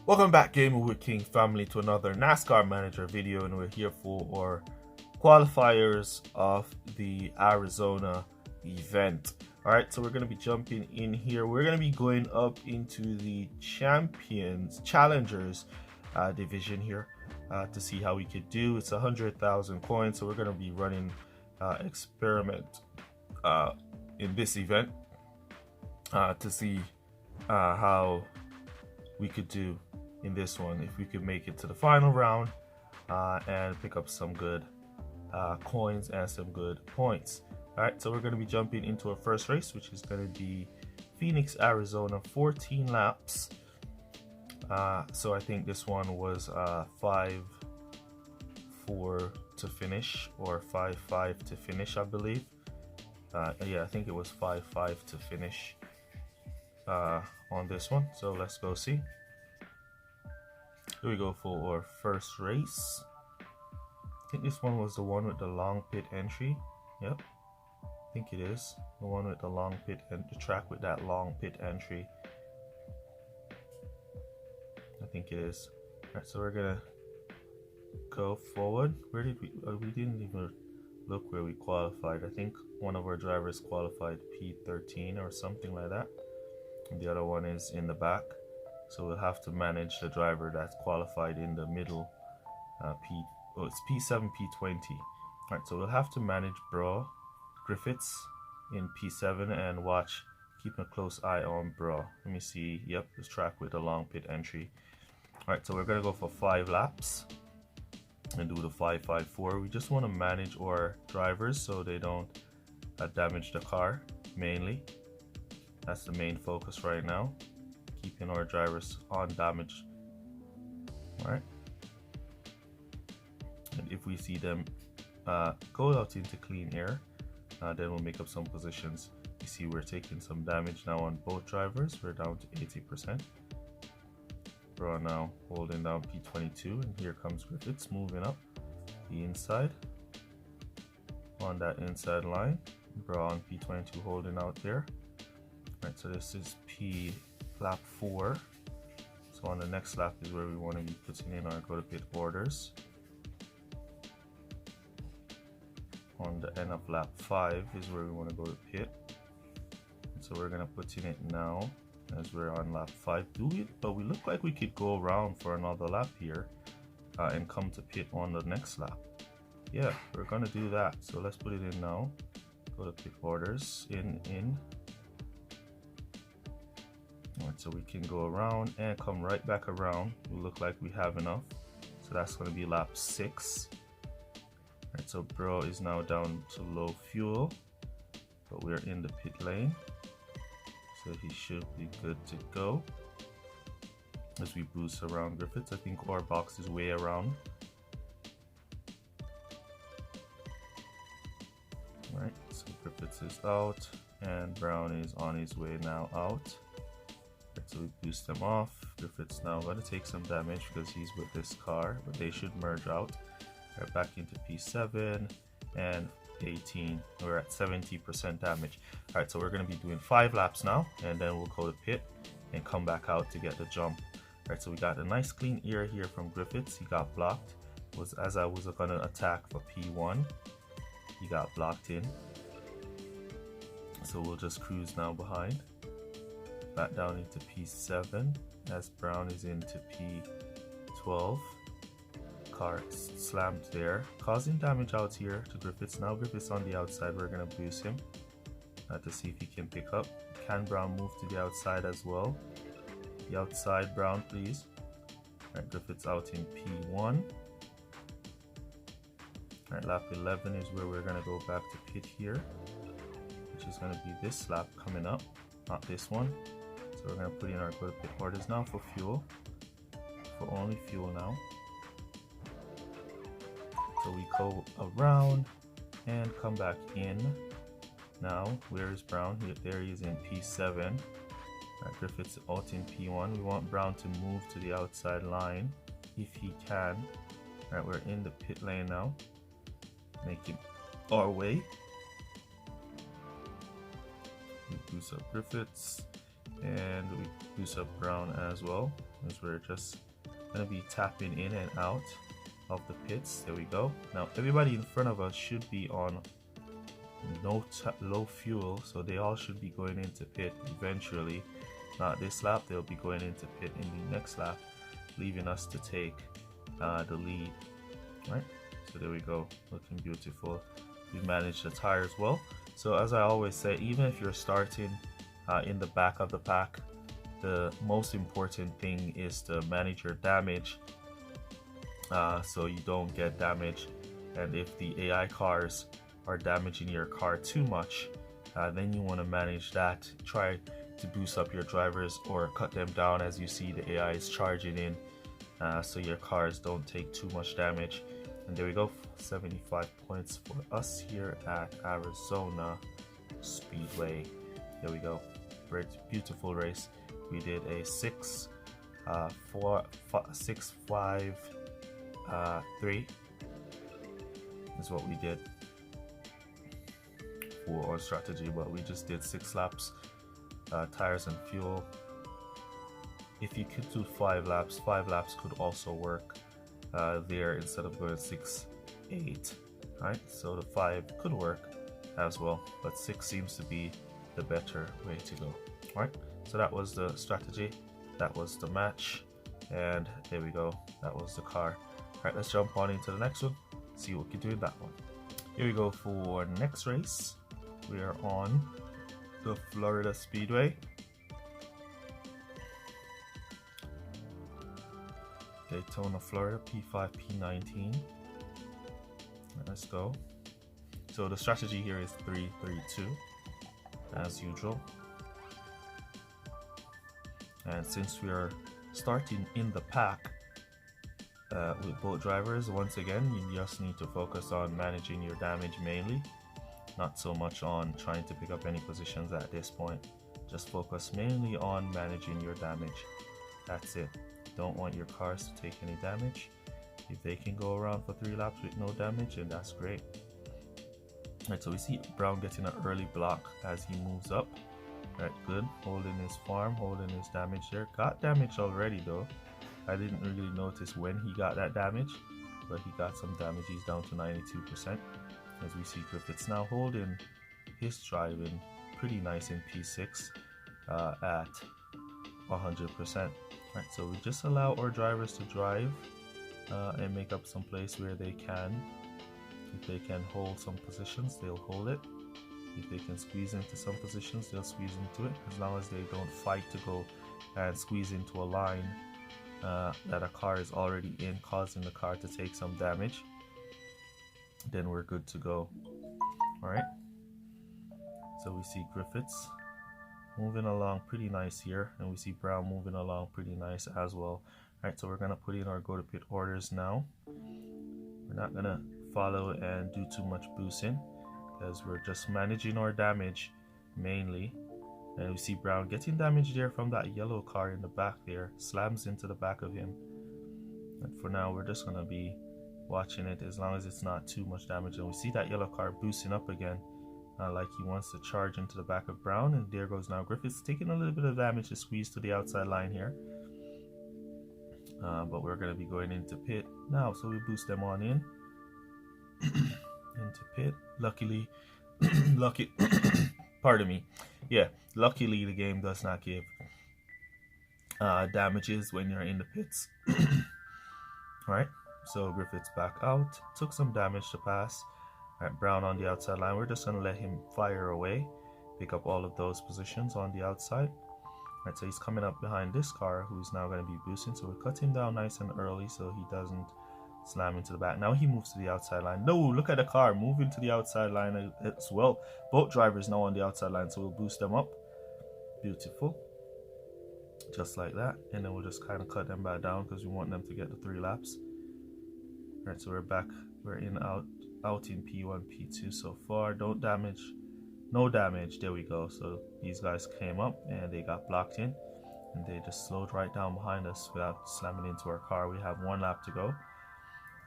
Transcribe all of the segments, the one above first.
Welcome back, Gamer with King family, to another NASCAR Manager video, and we're here for our qualifiers of the Arizona event. Alright, so we're going to be jumping in here. We're going to be going up into the Challengers division here to see how we could do. It's 100,000 coins, so we're going to be running experiment in this event to see how we could do in this one, if we could make it to the final round and pick up some good coins and some good points. All right, so we're going to be jumping into our first race, which is going to be Phoenix, Arizona, 14 laps. So I think this one was 5-4 to finish, or 5-5 to finish, I believe. Yeah, I think it was 5-5 to finish on this one. So let's go see. Here we go for our first race. I think this one was the one with the long pit entry. Yep, I think it is the one with the long pit and the track with that long pit entry. I think it is. Alright, so we're gonna go forward. Where did we didn't even look where we qualified. I think one of our drivers qualified P13 or something like that, and the other one is in the back. So we'll have to manage the driver that's qualified in the middle. It's P7, P20. Alright, so we'll have to manage Griffiths in P7 and keep a close eye on Bro. Let me see. Yep, this track with a long pit entry. Alright, so we're gonna go for 5 laps and do the 5-5-4. We just want to manage our drivers so they don't damage the car mainly. That's the main focus right now. Keeping our drivers on damage. Alright, and if we see them go out into clean air, then we'll make up some positions. You see we're taking some damage now on both drivers. We're down to 80%. We're now holding down P22, and here comes Griffiths moving up the inside on that inside line. We're on P22 holding out there. Alright, so this is lap 4. So on the next lap is where we want to be putting in our go to pit orders. On the end of lap 5 is where we want to go to pit. And so we're going to put in it now as we're on lap 5. But we look like we could go around for another lap here and come to pit on the next lap. Yeah, we're going to do that. So let's put it in now. Go to pit orders, in. Alright, so we can go around and come right back around. We look like we have enough. So that's going to be lap 6. Alright, so Bro is now down to low fuel, but we're in the pit lane. So he should be good to go. As we boost around Griffiths, I think our box is way around. Alright, so Griffiths is out and Brown is on his way now out. So we boost them off. Griffiths now going to take some damage because he's with this car, but they should merge out. We're back into P7 and 18. We're at 70% damage. Alright, so we're going to be doing 5 laps now, and then we'll go to pit and come back out to get the jump. Alright, so we got a nice clean air here from Griffiths. He got blocked. As I was going to attack for P1, he got blocked in. So we'll just cruise now behind. Back down into P7 as Brown is into P12. Car slammed there, causing damage out here to Griffiths. Now Griffiths on the outside. We're gonna boost him to see if he can pick up. Can Brown move to the outside as well? The outside, Brown, please. Alright, Griffiths out in P1. Alright, lap 11 is where we're gonna go back to pit here, which is gonna be this lap coming up, not this one. So we're going to put in our go to pit orders now for fuel, for only fuel now. So we go around and come back in. Now, where is Brown? There he is in P7. Right, Griffiths out in P1. We want Brown to move to the outside line if he can. Alright, we're in the pit lane now, making our way. We boost up Griffiths. and we boost up Brown as well, as we're just gonna be tapping in and out of the pits. There we go. Now everybody in front of us should be on low fuel, so they all should be going into pit eventually. Not this lap, they'll be going into pit in the next lap, leaving us to take the lead. Right, so there we go, looking beautiful. We managed the tires well. So as I always say, even if you're starting in the back of the pack, the most important thing is to manage your damage, so you don't get damaged. And if the AI cars are damaging your car too much, then you want to manage that. Try to boost up your drivers or cut them down as you see the AI is charging in, so your cars don't take too much damage. And there we go, 75 points for us here at Arizona Speedway. There we go, great, beautiful race. We did a 6-5-3 is what we did for our strategy, but we just did 6 laps, tires and fuel. If you could do 5 laps could also work there instead of going 6-8. Right, so the 5 could work as well, but 6 seems to be the better way to go. All right, so that was the strategy, that was the match, and there we go, that was the car. All right, let's jump on into the next one, see what we can do in that one. Here we go for next race. We are on the Florida Speedway. Daytona, Florida, P5, P19. Let's go. So the strategy here is 3-3-2 as usual. And since we are starting in the pack with both drivers, once again, you just need to focus on managing your damage mainly, not so much on trying to pick up any positions at this point. Just focus mainly on managing your damage. That's it. Don't want your cars to take any damage. If they can go around for 3 laps with no damage, then that's great. Right, so we see Brown getting an early block as he moves up. Right, good. Holding his farm, holding his damage there. Got damage already though. I didn't really notice when he got that damage, but he got some damage. He's down to 92%. As we see Griffiths now holding his driving pretty nice in P6 at 100%. Right, so we just allow our drivers to drive and make up some place where they can. If they can hold some positions, they'll hold it. If they can squeeze into some positions, they'll squeeze into it, as long as they don't fight to go and squeeze into a line that a car is already in, causing the car to take some damage. Then we're good to go. Alright, so we see Griffiths moving along pretty nice here, and we see Brown moving along pretty nice as well. Alright, so we're gonna put in our go to pit orders now. We're not gonna follow and do too much boosting, because we're just managing our damage mainly. And we see Brown getting damage there from that yellow car in the back there, slams into the back of him. And for now, we're just gonna be watching it as long as it's not too much damage. And we see that yellow car boosting up again, like he wants to charge into the back of Brown. And there goes now Griffiths, taking a little bit of damage to squeeze to the outside line here. But we're gonna be going into pit now, so we boost them on in into pit. Luckily, pardon me. Yeah, luckily the game does not give damages when you're in the pits. Alright, so Griffiths back out, took some damage to pass. Alright, Brown on the outside line. We're just going to let him fire away, pick up all of those positions on the outside. Alright, so he's coming up behind this car, who's now going to be boosting. So we cut him down nice and early so he doesn't slam into the back. Now he moves to the outside line. No, look at the car moving to the outside line as well. Both drivers now on the outside line, so we'll boost them up. Beautiful. Just like that. And then we'll just kind of cut them back down because we want them to get the 3 laps. Alright, so we're back. We're in out in P1, P2 so far. Don't damage. No damage. There we go. So these guys came up and they got blocked in. And they just slowed right down behind us without slamming into our car. We have 1 lap to go.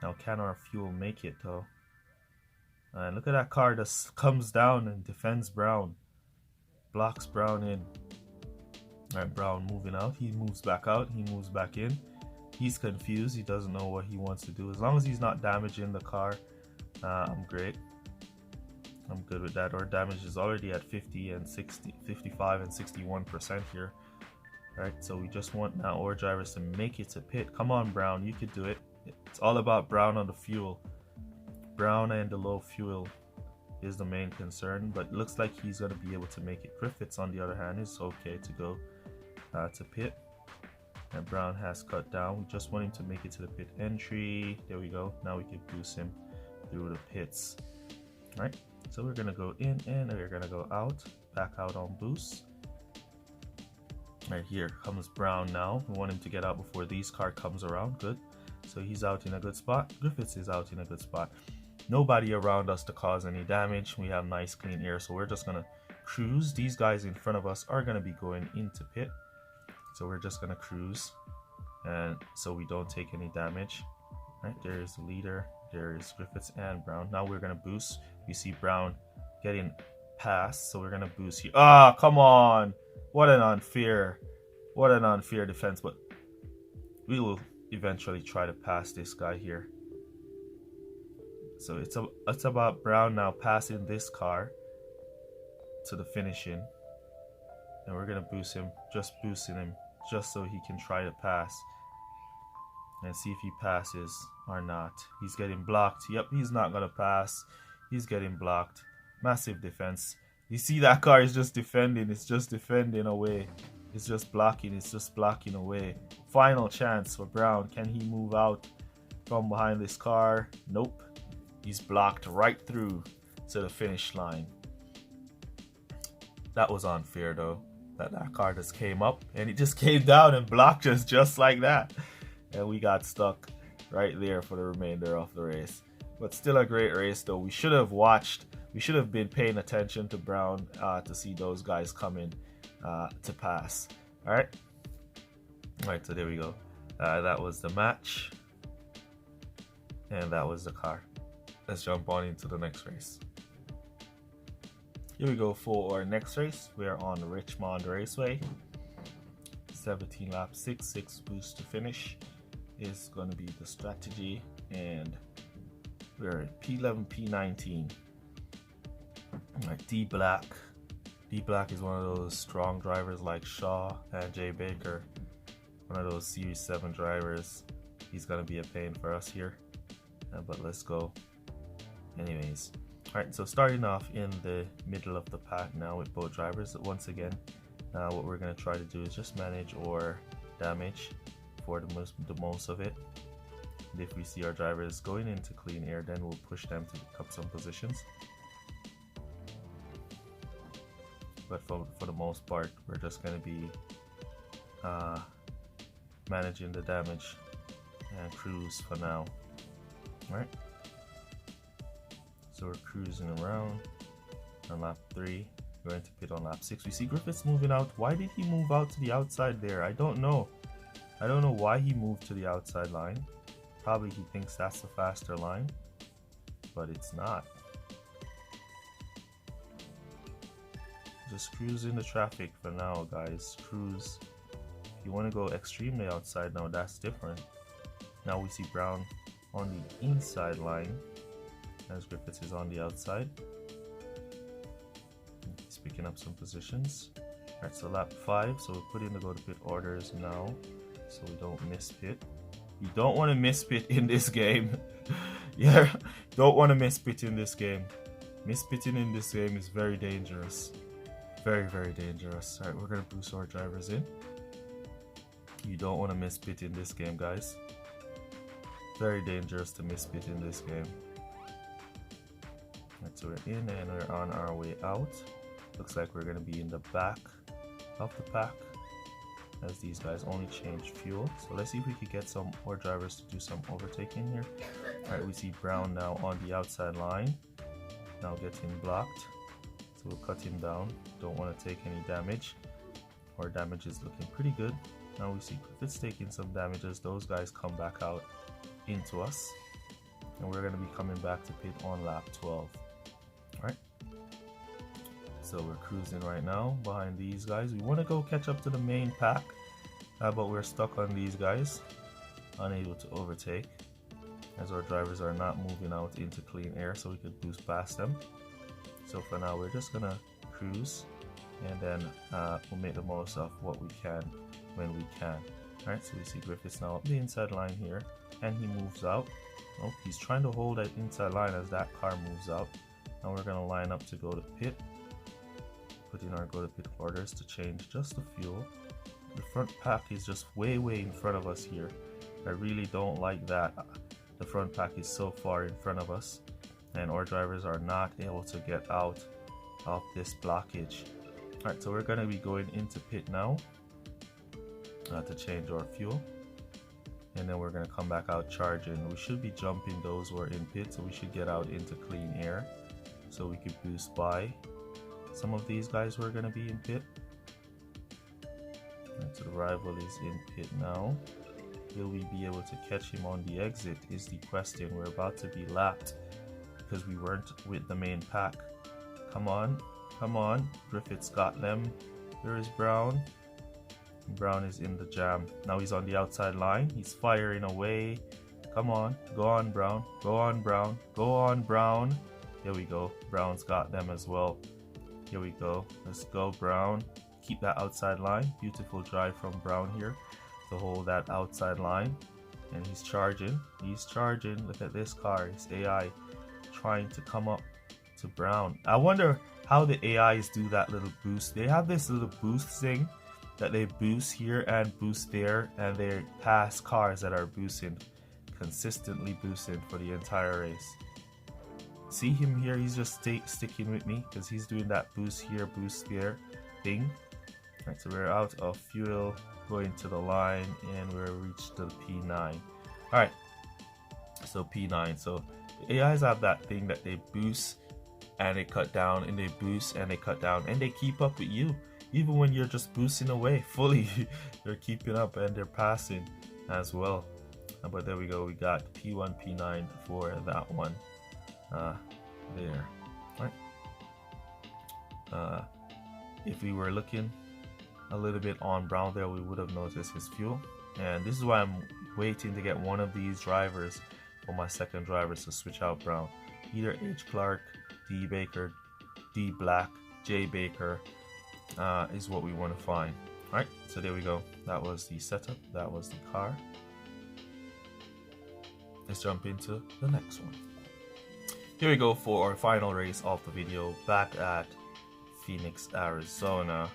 Now, can our fuel make it though? And look at that car that comes down and defends Brown. Blocks Brown in. Alright, Brown moving out. He moves back out. He moves back in. He's confused. He doesn't know what he wants to do. As long as he's not damaging the car, I'm great. I'm good with that. Our damage is already at 50 and 60, 55 and 61% here. Alright, so we just want now our drivers to make it to pit. Come on, Brown, you could do it. It's all about Brown on the fuel. Brown and the low fuel is the main concern, but it looks like he's going to be able to make it. Griffiths, on the other hand, is okay to go to pit. And Brown has cut down. We just want him to make it to the pit entry. There we go. Now we can boost him through the pits. Alright, so we're going to go in and we're going to go out. Back out on boost. Right, here comes Brown now. We want him to get out before these car comes around. Good. So he's out in a good spot. Griffiths is out in a good spot. Nobody around us to cause any damage. We have nice clean air, so we're just gonna cruise. These guys in front of us are gonna be going into pit, so we're just gonna cruise, and so we don't take any damage. Right, there is the leader. There is Griffiths and Brown. Now we're gonna boost. We see Brown getting past, so we're gonna boost here. Ah, come on! What an unfair defense, but we will eventually try to pass this guy here. So it's about Brown now passing this car to the finishing, and we're gonna boost him, just boosting him, just so he can try to pass and see if he passes or not. He's getting blocked. Yep, he's not gonna pass. He's getting blocked. Massive defense. You see that car is just defending. It's just defending away. It's just blocking. It's just blocking away. Final chance for Brown. Can he move out from behind this car? Nope. He's blocked right through to the finish line. That was unfair though. That car just came up and it just came down and blocked us just like that. And we got stuck right there for the remainder of the race. But still a great race though. We should have watched. We should have been paying attention to Brown to see those guys coming to pass. Alright, so there we go. That was the match, and that was the car. Let's jump on into the next race. Here we go for our next race. We are on Richmond Raceway. 17 laps, 6 boost to finish is going to be the strategy, and we're at P11, P19. Alright, D Black is one of those strong drivers like Shaw and Jay Baker, one of those Series 7 drivers. He's gonna be a pain for us here, but let's go anyways. Alright, so starting off in the middle of the pack now with both drivers. Once again, what we're gonna try to do is just manage our damage for the most of it. And if we see our drivers going into clean air, then we'll push them to pick up some positions. But for the most part, we're just going to be managing the damage and cruise for now. Alright, so we're cruising around on lap 3, we're going to pit on lap 6. We see Griffiths moving out. Why did he move out to the outside there? I don't know why he moved to the outside line. Probably he thinks that's the faster line, but it's not. Just cruise in the traffic for now, guys. Cruise. If you want to go extremely outside now, that's different. Now we see Brown on the inside line as Griffiths is on the outside. He's picking up some positions. Alright, so lap 5, so we're putting the go to pit orders now so we don't miss pit. You don't want to miss pit in this game. Yeah, don't want to miss pit in this game. Miss pitting in this game is very dangerous. Very, very dangerous. Alright, we're going to boost our drivers in. You don't want to miss pit in this game, guys. Very dangerous to miss pit in this game. Alright, so we're in and we're on our way out. Looks like we're going to be in the back of the pack as these guys only change fuel. So let's see if we could get some more drivers to do some overtaking here. Alright, we see Brown now on the outside line. Now getting blocked. So we'll cut him down. Don't want to take any damage. Our damage is looking pretty good. Now we see Griffiths taking some damages. Those guys come back out into us. And we're going to be coming back to pit on lap 12. Alright. So we're cruising right now behind these guys. We want to go catch up to the main pack, but we're stuck on these guys, unable to overtake, as our drivers are not moving out into clean air so we could boost past them. So for now, we're just gonna cruise, and then we'll make the most of what we can when we can. Alright, so we see Griffiths now up the inside line here, and he moves out. Oh, he's trying to hold that inside line as that car moves out. Now we're gonna line up to go to pit. Put in our go to pit orders to change just the fuel. The front pack is just way in front of us here. I really don't like that. The front pack is so far in front of us, and our drivers are not able to get out of this blockage. Alright, so we're going to be going into pit now to change our fuel, and then we're going to come back out charging. We should be jumping those who are in pit, so we should get out into clean air so we could boost by some of these guys who are going to be in pit. Right, so the rival is in pit now. Will we be able to catch him on the exit is the question. We're about to be lapped because we weren't with the main pack. Come on, come on. Griffiths got them. There is Brown. Brown is in the jam. Now he's on the outside line. He's firing away. Come on, go on Brown. Go on Brown. Go on Brown. Here we go. Brown's got them as well. Here we go. Let's go Brown. Keep that outside line. Beautiful drive from Brown here to hold that outside line. And he's charging. He's charging. Look at this car. It's AI trying to come up to Brown. I wonder how the AIs do that little boost. They have this little boost thing that they boost here and boost there, and they pass cars that are boosting, consistently boosting for the entire race. See him here, he's just sticking with me because he's doing that boost here, boost there thing. Right, so we're out of fuel, going to the line, and we're reached the P9. Alright, so P9. So the AIs have that thing that they boost and they cut down, and they boost and they cut down, and they keep up with you. Even when you're just boosting away fully, they're keeping up and they're passing as well. But there we go, we got P1, P9 for that one there. Right. If we were looking a little bit on Brown there, we would have noticed his fuel. And this is why I'm waiting to get one of these drivers for my second drivers to switch out Brown. Either H. Clark, D. Baker, D. Black, J. Baker is what we want to find. Alright, so there we go. That was the setup. That was the car. Let's jump into the next one. Here we go for our final race of the video, back at Phoenix, Arizona.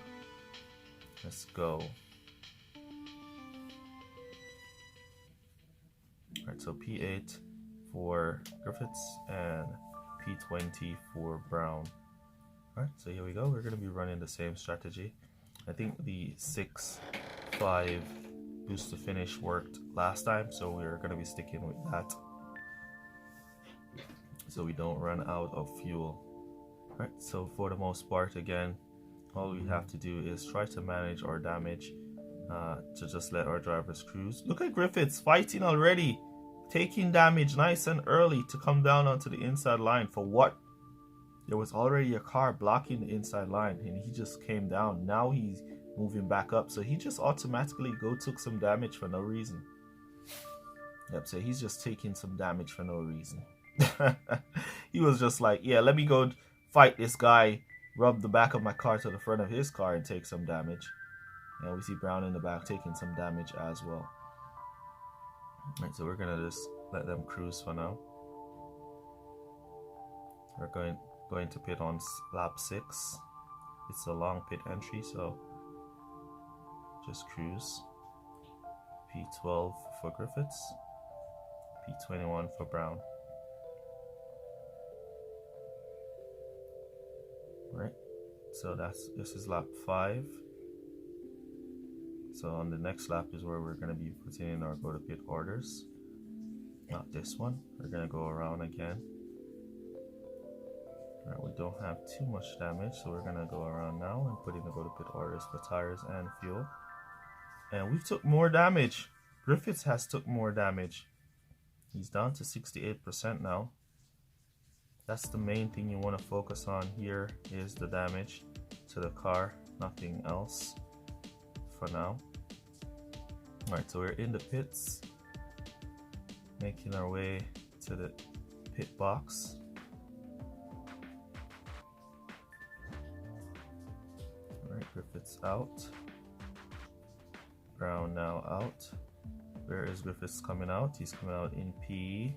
Let's go. Alright, so P8 for Griffiths and P20 for Brown. Alright, so here we go. We're going to be running the same strategy. I think the 6-5 boost to finish worked last time, so we're going to be sticking with that, so we don't run out of fuel. Alright, so for the most part, again, all we have to do is try to manage our damage to just let our drivers cruise. Look at Griffiths fighting already, taking damage nice and early to come down onto the inside line. For what? There was already a car blocking the inside line and he just came down. Now he's moving back up, so he just automatically took some damage for no reason. Yep, so he's just taking some damage for no reason. He was just like, yeah, let me go fight this guy, rub the back of my car to the front of his car and take some damage. And we see Brown in the back taking some damage as well. Right, so we're gonna just let them cruise for now. We're going to pit on lap 6. It's a long pit entry, so just cruise. P12 for Griffiths, P21 for Brown. Right, so this is lap 5. So on the next lap is where we're going to be putting in our go to pit orders. Not this one. We're going to go around again. Alright, we don't have too much damage, so we're going to go around now and put in the go to pit orders for tires and fuel. And we've took more damage. Griffiths has took more damage. He's down to 68% now. That's the main thing you want to focus on here, is the damage to the car, nothing else for now. Alright, so we're in the pits, making our way to the pit box. Alright, Griffith's out. Brown now out. Where is Griffiths coming out? He's coming out in P.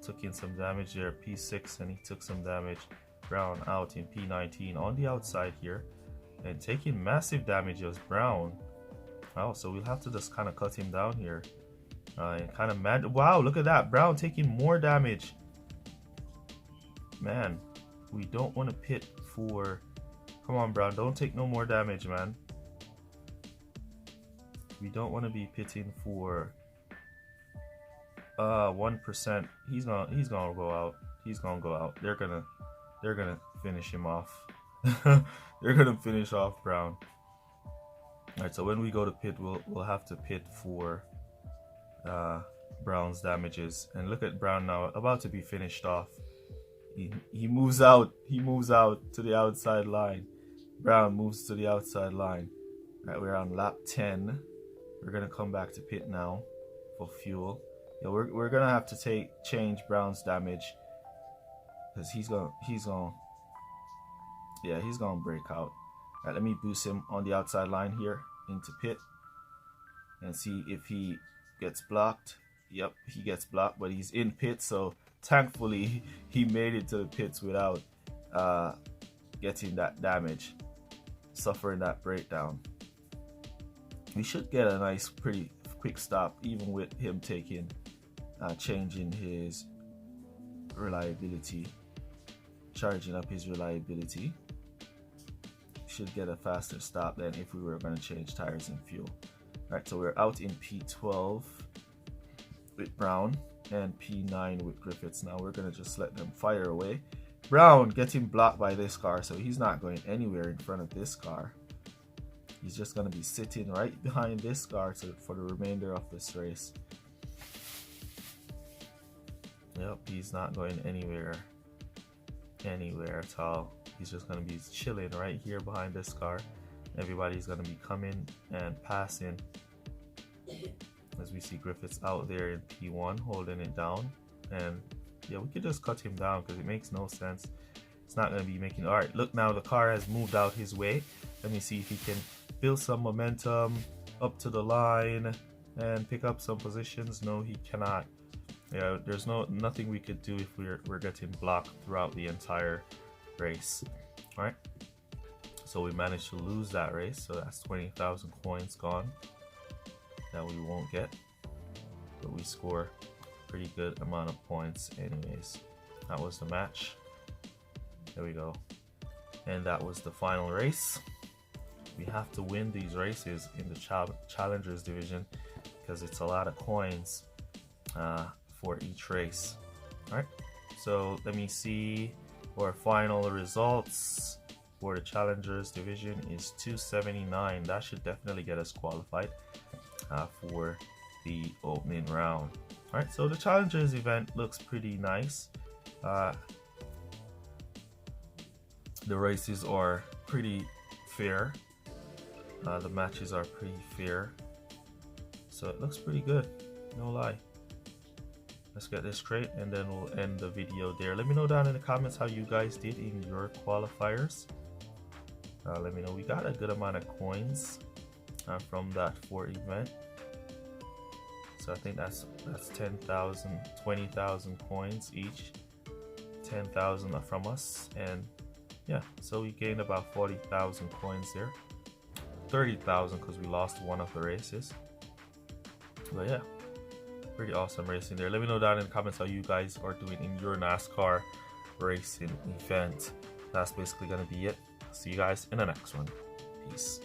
Took in some damage there, P6, and he took some damage. Brown out in P19 on the outside here, and taking massive damage was Brown. Oh, so we'll have to just kind of cut him down here. And kind of mad. Wow, look at that. Brown taking more damage. Man, we don't want to pit for... Come on, Brown, don't take no more damage, man. We don't want to be pitting for 1%. He's gonna go out. He's gonna go out. They're gonna finish him off. They're gonna finish off Brown. Alright, so when we go to pit, we'll have to pit for Brown's damages. And look at Brown now, about to be finished off. He moves out. He moves out to the outside line. Brown moves to the outside line. Alright, we're on lap 10. We're gonna come back to pit now for fuel. Yeah, we're gonna have to change Brown's damage, because he's gonna break out. Alright, let me boost him on the outside line here into pit and see if he gets blocked. Yep, he gets blocked, but he's in pit, so thankfully he made it to the pits without getting that damage, suffering that breakdown. We should get a nice, pretty quick stop, even with him changing his reliability, charging up his reliability. Should get a faster stop than if we were going to change tires and fuel. Alright, so we're out in P12 with Brown and P9 with Griffiths. Now we're going to just let them fire away. Brown getting blocked by this car, so he's not going anywhere in front of this car. He's just going to be sitting right behind this car for the remainder of this race. Yep, he's not going anywhere at all. He's just going to be chilling right here behind this car. Everybody's going to be coming and passing. As we see Griffiths out there in P1 holding it down. And yeah, we could just cut him down because it makes no sense. It's not going to be making... Alright, look now, the car has moved out his way. Let me see if he can build some momentum up to the line and pick up some positions. No, he cannot. Yeah, there's nothing we could do if we're getting blocked throughout the entire race. All right, so we managed to lose that race, so that's 20,000 coins gone that we won't get, but we score pretty good amount of points anyways. That was the match. There we go. And that was the final race. We have to win these races in the challengers division because it's a lot of coins for each race. All right, so let me see. Our final results for the challengers division is 279. That should definitely get us qualified for the opening round. All right, so the challengers event looks pretty nice. The races are pretty fair. The matches are pretty fair, so it looks pretty good, no lie. Let's get this straight and then we'll end the video there. Let me know down in the comments how you guys did in your qualifiers. Let me know. We got a good amount of coins from that 4 event. So I think that's 10,000, 20,000 coins each. 10,000 from us, and yeah, so we gained about 40,000 coins there. 30,000 because we lost one of the races. But yeah, pretty awesome racing there. Let me know down in the comments how you guys are doing in your NASCAR racing event. That's basically gonna be it. See you guys in the next one. Peace.